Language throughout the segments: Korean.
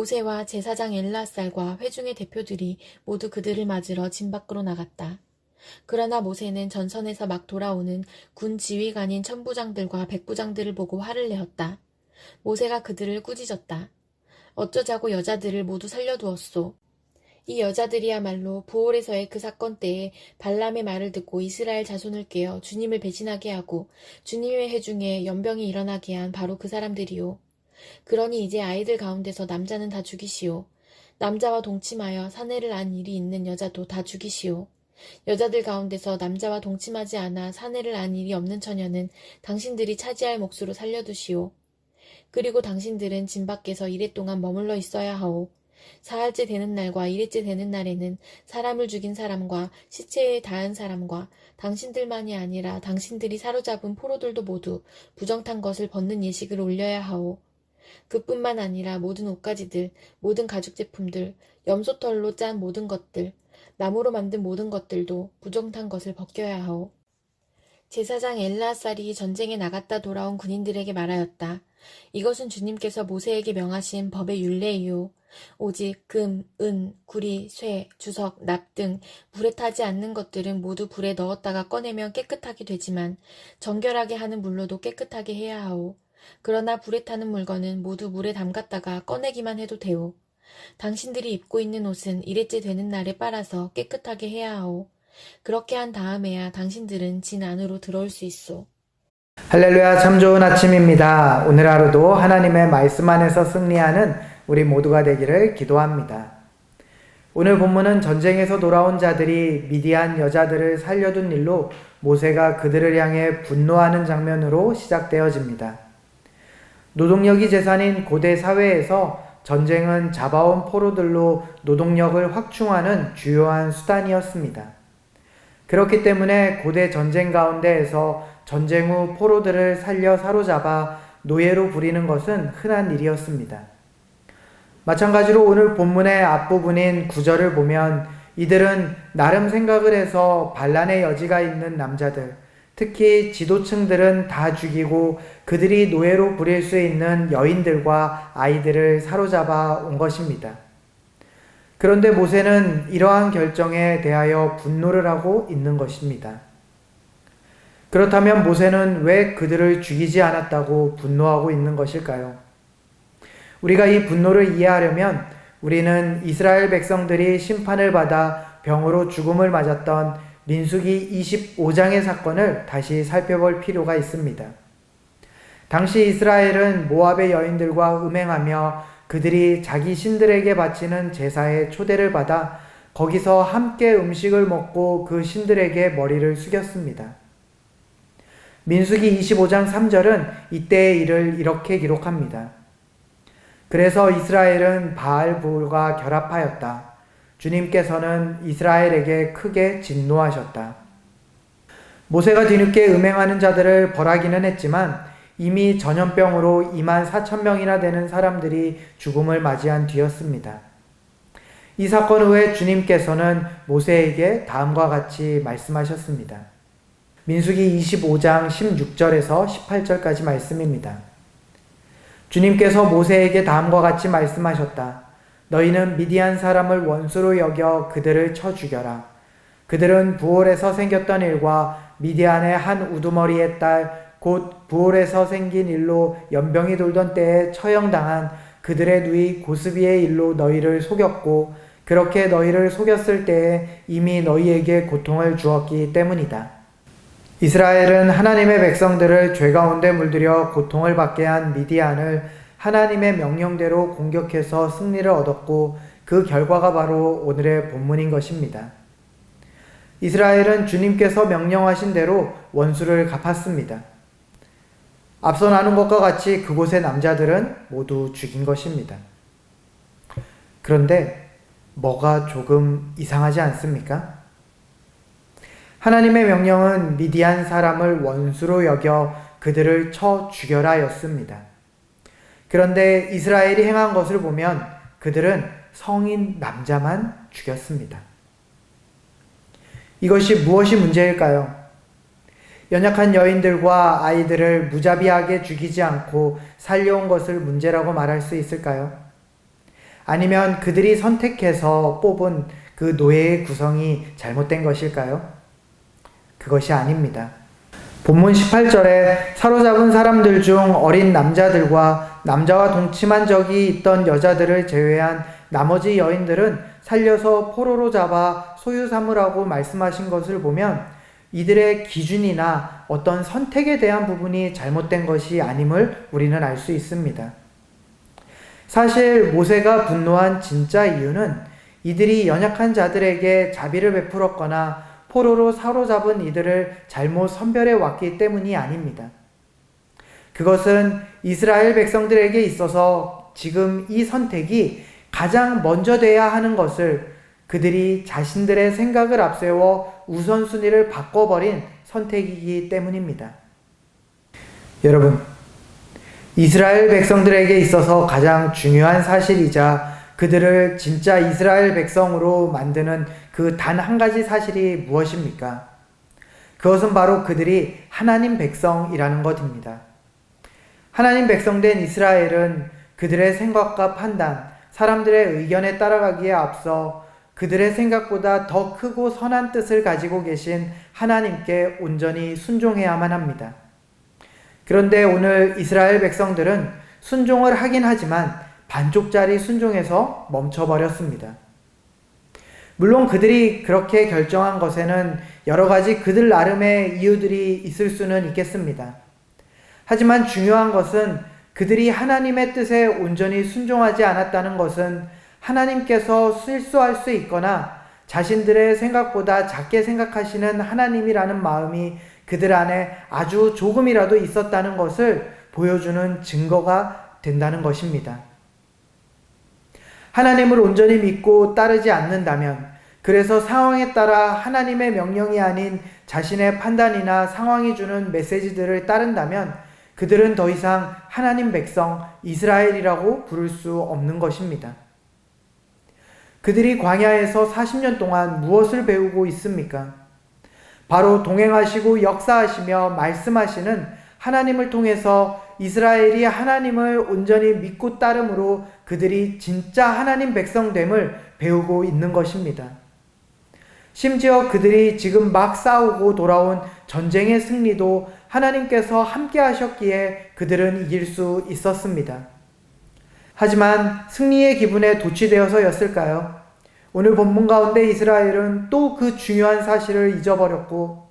모세와 제사장 엘르앗살과 회중의 대표들이 모두 그들을 맞으러 진 밖으로 나갔다. 그러나 모세는 전선에서 막 돌아오는 군 지휘관인 천부장들과 백부장들을 보고 화를 내었다. 모세가 그들을 꾸짖었다. 어쩌자고 여자들을 모두 살려두었소. 이 여자들이야말로 부올에서의 그 사건 때에 발람의 말을 듣고 이스라엘 자손을 깨어 주님을 배신하게 하고 주님의 회중에 연병이 일어나게 한 바로 그 사람들이요. 그러니 이제 아이들 가운데서 남자는 다 죽이시오. 남자와 동침하여 사내를 안 일이 있는 여자도 다 죽이시오. 여자들 가운데서 남자와 동침하지 않아 사내를 안 일이 없는 처녀는 당신들이 차지할 몫으로 살려두시오. 그리고 당신들은 진 밖에서 이래 동안 머물러 있어야 하오. 사흘째 되는 날과 이레째 되는 날에는 사람을 죽인 사람과 시체에 닿은 사람과 당신들만이 아니라 당신들이 사로잡은 포로들도 모두 부정탄 것을 벗는 예식을 올려야 하오. 그뿐만 아니라 모든 옷가지들, 모든 가죽 제품들, 염소털로 짠 모든 것들, 나무로 만든 모든 것들도 부정탄 것을 벗겨야 하오. 제사장 엘르앗살이 전쟁에 나갔다 돌아온 군인들에게 말하였다. 이것은 주님께서 모세에게 명하신 법의 율례이요. 오직 금, 은, 구리, 쇠, 주석, 납 등 불에 타지 않는 것들은 모두 불에 넣었다가 꺼내면 깨끗하게 되지만 정결하게 하는 물로도 깨끗하게 해야 하오. 그러나 불에 타는 물건은 모두 물에 담갔다가 꺼내기만 해도 되오. 당신들이 입고 있는 옷은 이레째 되는 날에 빨아서 깨끗하게 해야 하오. 그렇게 한 다음에야 당신들은 진 안으로 들어올 수 있소. 할렐루야, 참 좋은 아침입니다. 오늘 하루도 하나님의 말씀 안에서 승리하는 우리 모두가 되기를 기도합니다. 오늘 본문은 전쟁에서 돌아온 자들이 미디안 여자들을 살려둔 일로 모세가 그들을 향해 분노하는 장면으로 시작되어집니다. 노동력이 재산인 고대 사회에서 전쟁은 잡아온 포로들로 노동력을 확충하는 주요한 수단이었습니다. 그렇기 때문에 고대 전쟁 가운데에서 전쟁 후 포로들을 살려 사로잡아 노예로 부리는 것은 흔한 일이었습니다. 마찬가지로 오늘 본문의 앞부분인 9절을 보면 이들은 나름 생각을 해서 반란의 여지가 있는 남자들, 특히 지도층들은 다 죽이고 그들이 노예로 부릴 수 있는 여인들과 아이들을 사로잡아 온 것입니다. 그런데 모세는 이러한 결정에 대하여 분노를 하고 있는 것입니다. 그렇다면 모세는 왜 그들을 죽이지 않았다고 분노하고 있는 것일까요? 우리가 이 분노를 이해하려면 우리는 이스라엘 백성들이 심판을 받아 병으로 죽음을 맞았던 민수기 25장의 사건을 다시 살펴볼 필요가 있습니다. 당시 이스라엘은 모압의 여인들과 음행하며 그들이 자기 신들에게 바치는 제사에 초대를 받아 거기서 함께 음식을 먹고 그 신들에게 머리를 숙였습니다. 민수기 25장 3절은 이때의 일을 이렇게 기록합니다. 그래서 이스라엘은 바알불과 결합하였다. 주님께서는 이스라엘에게 크게 진노하셨다. 모세가 뒤늦게 음행하는 자들을 벌하기는 했지만 이미 전염병으로 24,000명이나 되는 사람들이 죽음을 맞이한 뒤였습니다. 이 사건 후에 주님께서는 모세에게 다음과 같이 말씀하셨습니다. 민수기 25장 16절에서 18절까지 말씀입니다. 주님께서 모세에게 다음과 같이 말씀하셨다. 너희는 미디안 사람을 원수로 여겨 그들을 쳐 죽여라. 그들은 부올에서 생겼던 일과 미디안의 한 우두머리의 딸 곧 부올에서 생긴 일로 연병이 돌던 때에 처형당한 그들의 누이 고스비의 일로 너희를 속였고 그렇게 너희를 속였을 때에 이미 너희에게 고통을 주었기 때문이다. 이스라엘은 하나님의 백성들을 죄 가운데 물들여 고통을 받게 한 미디안을 하나님의 명령대로 공격해서 승리를 얻었고 그 결과가 바로 오늘의 본문인 것입니다. 이스라엘은 주님께서 명령하신 대로 원수를 갚았습니다. 앞서 나눈 것과 같이 그곳의 남자들은 모두 죽인 것입니다. 그런데 뭐가 조금 이상하지 않습니까? 하나님의 명령은 미디안 사람을 원수로 여겨 그들을 쳐 죽여라 였습니다. 그런데 이스라엘이 행한 것을 보면 그들은 성인 남자만 죽였습니다. 이것이 무엇이 문제일까요? 연약한 여인들과 아이들을 무자비하게 죽이지 않고 살려온 것을 문제라고 말할 수 있을까요? 아니면 그들이 선택해서 뽑은 그 노예의 구성이 잘못된 것일까요? 그것이 아닙니다. 본문 18절에 사로잡은 사람들 중 어린 남자들과 남자와 동침한 적이 있던 여자들을 제외한 나머지 여인들은 살려서 포로로 잡아 소유 삼으라고 말씀하신 것을 보면 이들의 기준이나 어떤 선택에 대한 부분이 잘못된 것이 아님을 우리는 알 수 있습니다. 사실 모세가 분노한 진짜 이유는 이들이 연약한 자들에게 자비를 베풀었거나 포로로 사로잡은 이들을 잘못 선별해 왔기 때문이 아닙니다. 그것은 이스라엘 백성들에게 있어서 지금 이 선택이 가장 먼저 돼야 하는 것을 그들이 자신들의 생각을 앞세워 우선순위를 바꿔버린 선택이기 때문입니다. 여러분, 이스라엘 백성들에게 있어서 가장 중요한 사실이자 그들을 진짜 이스라엘 백성으로 만드는 그 단 한 가지 사실이 무엇입니까? 그것은 바로 그들이 하나님 백성이라는 것입니다. 하나님 백성된 이스라엘은 그들의 생각과 판단, 사람들의 의견에 따라가기에 앞서 그들의 생각보다 더 크고 선한 뜻을 가지고 계신 하나님께 온전히 순종해야만 합니다. 그런데 오늘 이스라엘 백성들은 순종을 하긴 하지만 반쪽짜리 순종에서 멈춰버렸습니다. 물론 그들이 그렇게 결정한 것에는 여러 가지 그들 나름의 이유들이 있을 수는 있겠습니다. 하지만 중요한 것은 그들이 하나님의 뜻에 온전히 순종하지 않았다는 것은 하나님께서 실수할 수 있거나 자신들의 생각보다 작게 생각하시는 하나님이라는 마음이 그들 안에 아주 조금이라도 있었다는 것을 보여주는 증거가 된다는 것입니다. 하나님을 온전히 믿고 따르지 않는다면, 그래서 상황에 따라 하나님의 명령이 아닌 자신의 판단이나 상황이 주는 메시지들을 따른다면 그들은 더 이상 하나님 백성 이스라엘이라고 부를 수 없는 것입니다. 그들이 광야에서 40년 동안 무엇을 배우고 있습니까? 바로 동행하시고 역사하시며 말씀하시는 하나님을 통해서 이스라엘이 하나님을 온전히 믿고 따름으로 그들이 진짜 하나님 백성됨을 배우고 있는 것입니다. 심지어 그들이 지금 막 싸우고 돌아온 전쟁의 승리도 하나님께서 함께 하셨기에 그들은 이길 수 있었습니다. 하지만 승리의 기분에 도취되어서였을까요? 오늘 본문 가운데 이스라엘은 또 그 중요한 사실을 잊어버렸고,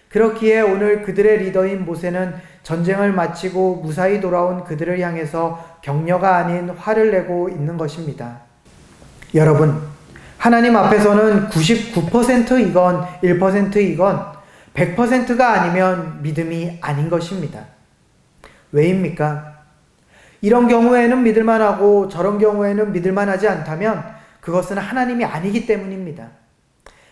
그렇기에 오늘 그들의 리더인 모세는 전쟁을 마치고 무사히 돌아온 그들을 향해서 격려가 아닌 화를 내고 있는 것입니다. 여러분, 하나님 앞에서는 99%이건 1%이건 100%가 아니면 믿음이 아닌 것입니다. 왜입니까? 이런 경우에는 믿을만하고 저런 경우에는 믿을만하지 않다면 그것은 하나님이 아니기 때문입니다.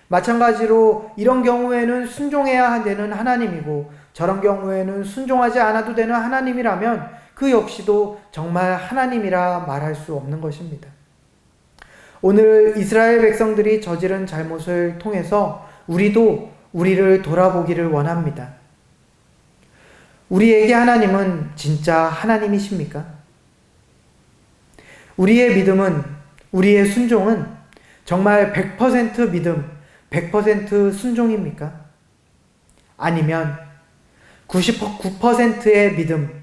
마찬가지로 이런 경우에는 순종해야 되는 하나님이고 저런 경우에는 순종하지 않아도 되는 하나님이라면 그 역시도 정말 하나님이라 말할 수 없는 것입니다. 오늘 이스라엘 백성들이 저지른 잘못을 통해서 우리도 우리를 돌아보기를 원합니다. 우리에게 하나님은 진짜 하나님이십니까? 우리의 믿음은, 우리의 순종은 정말 100% 믿음, 100% 순종입니까? 아니면 99%의 믿음,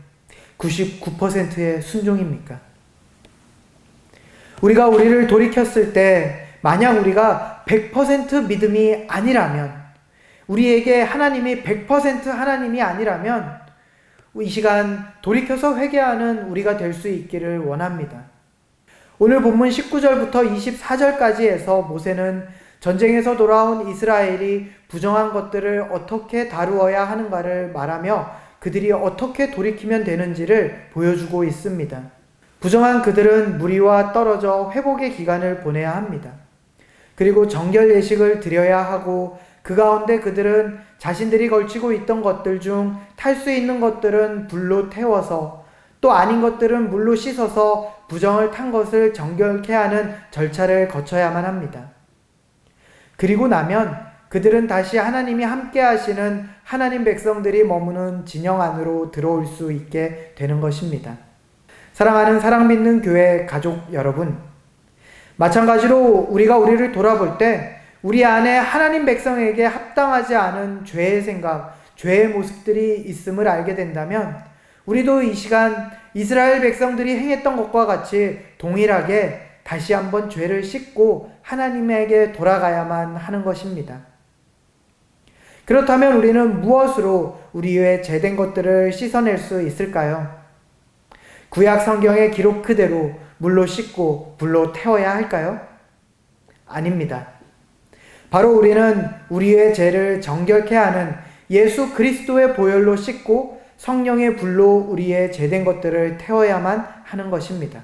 99%의 순종입니까? 우리가 우리를 돌이켰을 때 만약 우리가 100% 믿음이 아니라면, 우리에게 하나님이 100% 하나님이 아니라면 이 시간 돌이켜서 회개하는 우리가 될 수 있기를 원합니다. 오늘 본문 19절부터 24절까지에서 모세는 전쟁에서 돌아온 이스라엘이 부정한 것들을 어떻게 다루어야 하는가를 말하며 그들이 어떻게 돌이키면 되는지를 보여주고 있습니다. 부정한 그들은 무리와 떨어져 회복의 기간을 보내야 합니다. 그리고 정결 예식을 드려야 하고 그 가운데 그들은 자신들이 걸치고 있던 것들 중 탈 수 있는 것들은 불로 태워서 또 아닌 것들은 물로 씻어서 부정을 탄 것을 정결케 하는 절차를 거쳐야만 합니다. 그리고 나면 그들은 다시 하나님이 함께 하시는 하나님 백성들이 머무는 진영 안으로 들어올 수 있게 되는 것입니다. 사랑하는 사랑 믿는 교회 가족 여러분, 마찬가지로 우리가 우리를 돌아볼 때 우리 안에 하나님 백성에게 합당하지 않은 죄의 생각, 죄의 모습들이 있음을 알게 된다면 우리도 이 시간 이스라엘 백성들이 행했던 것과 같이 동일하게 다시 한번 죄를 씻고 하나님에게 돌아가야만 하는 것입니다. 그렇다면 우리는 무엇으로 우리의 죄된 것들을 씻어낼 수 있을까요? 구약 성경의 기록 그대로 물로 씻고 불로 태워야 할까요? 아닙니다. 바로 우리는 우리의 죄를 정결케 하는 예수 그리스도의 보혈로 씻고 성령의 불로 우리의 죄된 것들을 태워야만 하는 것입니다.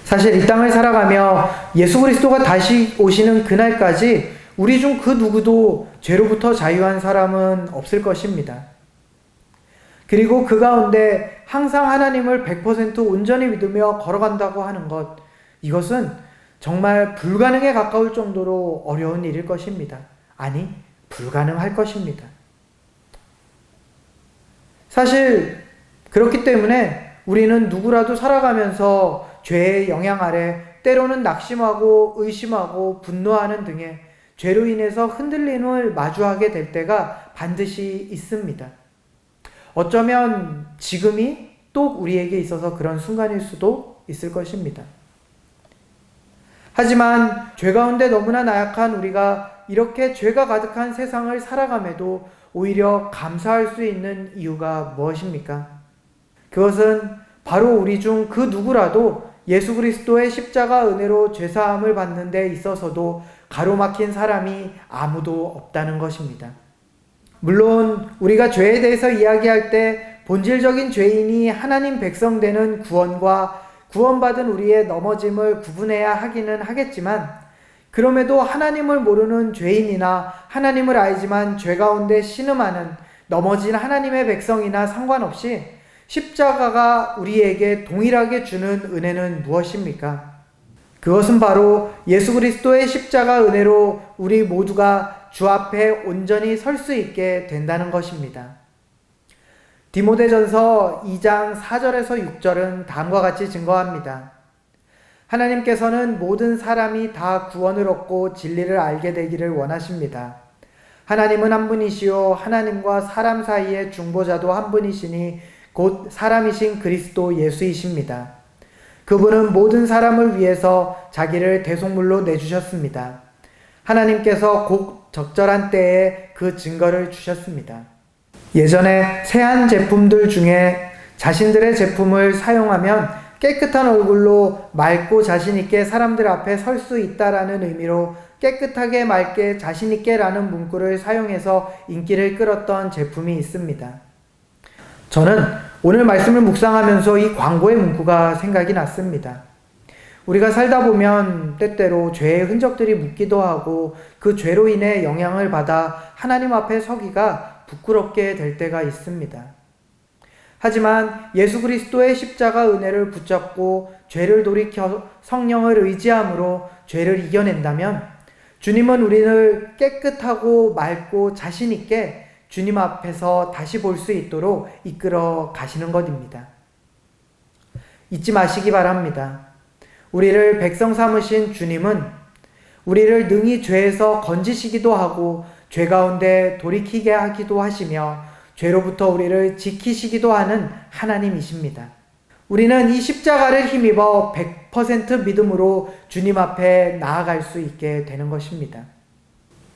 사실 이 땅을 살아가며 예수 그리스도가 다시 오시는 그날까지 우리 중 그 누구도 죄로부터 자유한 사람은 없을 것입니다. 그리고 그 가운데 항상 하나님을 100% 온전히 믿으며 걸어간다고 하는 것, 이것은 정말 불가능에 가까울 정도로 어려운 일일 것입니다. 아니, 불가능할 것입니다. 사실 그렇기 때문에 우리는 누구라도 살아가면서 죄의 영향 아래 때로는 낙심하고 의심하고 분노하는 등의 죄로 인해서 흔들림을 마주하게 될 때가 반드시 있습니다. 어쩌면 지금이 또 우리에게 있어서 그런 순간일 수도 있을 것입니다. 하지만 죄 가운데 너무나 나약한 우리가 이렇게 죄가 가득한 세상을 살아감에도 오히려 감사할 수 있는 이유가 무엇입니까? 그것은 바로 우리 중 그 누구라도 예수 그리스도의 십자가 은혜로 죄사함을 받는 데 있어서도 가로막힌 사람이 아무도 없다는 것입니다. 물론 우리가 죄에 대해서 이야기할 때 본질적인 죄인이 하나님 백성 되는 구원과 구원받은 우리의 넘어짐을 구분해야 하기는 하겠지만, 그럼에도 하나님을 모르는 죄인이나 하나님을 알지만 죄 가운데 신음하는 넘어진 하나님의 백성이나 상관없이 십자가가 우리에게 동일하게 주는 은혜는 무엇입니까? 그것은 바로 예수 그리스도의 십자가 은혜로 우리 모두가 주 앞에 온전히 설 수 있게 된다는 것입니다. 디모데전서 2장 4절에서 6절은 다음과 같이 증거합니다. 하나님께서는 모든 사람이 다 구원을 얻고 진리를 알게 되기를 원하십니다. 하나님은 한 분이시요 하나님과 사람 사이의 중보자도 한 분이시니 곧 사람이신 그리스도 예수이십니다. 그분은 모든 사람을 위해서 자기를 대속물로 내주셨습니다. 하나님께서 곧 적절한 때에 그 증거를 주셨습니다. 예전에 세안 제품들 중에 자신들의 제품을 사용하면 깨끗한 얼굴로 맑고 자신있게 사람들 앞에 설 수 있다라는 의미로 깨끗하게 맑게 자신있게 라는 문구를 사용해서 인기를 끌었던 제품이 있습니다. 저는 오늘 말씀을 묵상하면서 이 광고의 문구가 생각이 났습니다. 우리가 살다 보면 때때로 죄의 흔적들이 묻기도 하고 그 죄로 인해 영향을 받아 하나님 앞에 서기가 부끄럽게 될 때가 있습니다. 하지만 예수 그리스도의 십자가 은혜를 붙잡고 죄를 돌이켜 성령을 의지함으로 죄를 이겨낸다면 주님은 우리를 깨끗하고 맑고 자신 있게 주님 앞에서 다시 볼 수 있도록 이끌어 가시는 것입니다. 잊지 마시기 바랍니다. 우리를 백성 삼으신 주님은 우리를 능히 죄에서 건지시기도 하고 죄 가운데 돌이키게 하기도 하시며 죄로부터 우리를 지키시기도 하는 하나님이십니다. 우리는 이 십자가를 힘입어 100% 믿음으로 주님 앞에 나아갈 수 있게 되는 것입니다.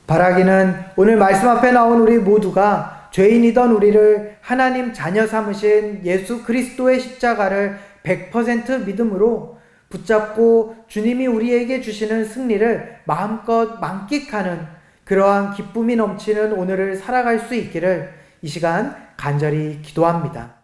바라기는 오늘 말씀 앞에 나온 우리 모두가 죄인이던 우리를 하나님 자녀 삼으신 예수 그리스도의 십자가를 100% 믿음으로 붙잡고 주님이 우리에게 주시는 승리를 마음껏 만끽하는 그러한 기쁨이 넘치는 오늘을 살아갈 수 있기를 이 시간 간절히 기도합니다.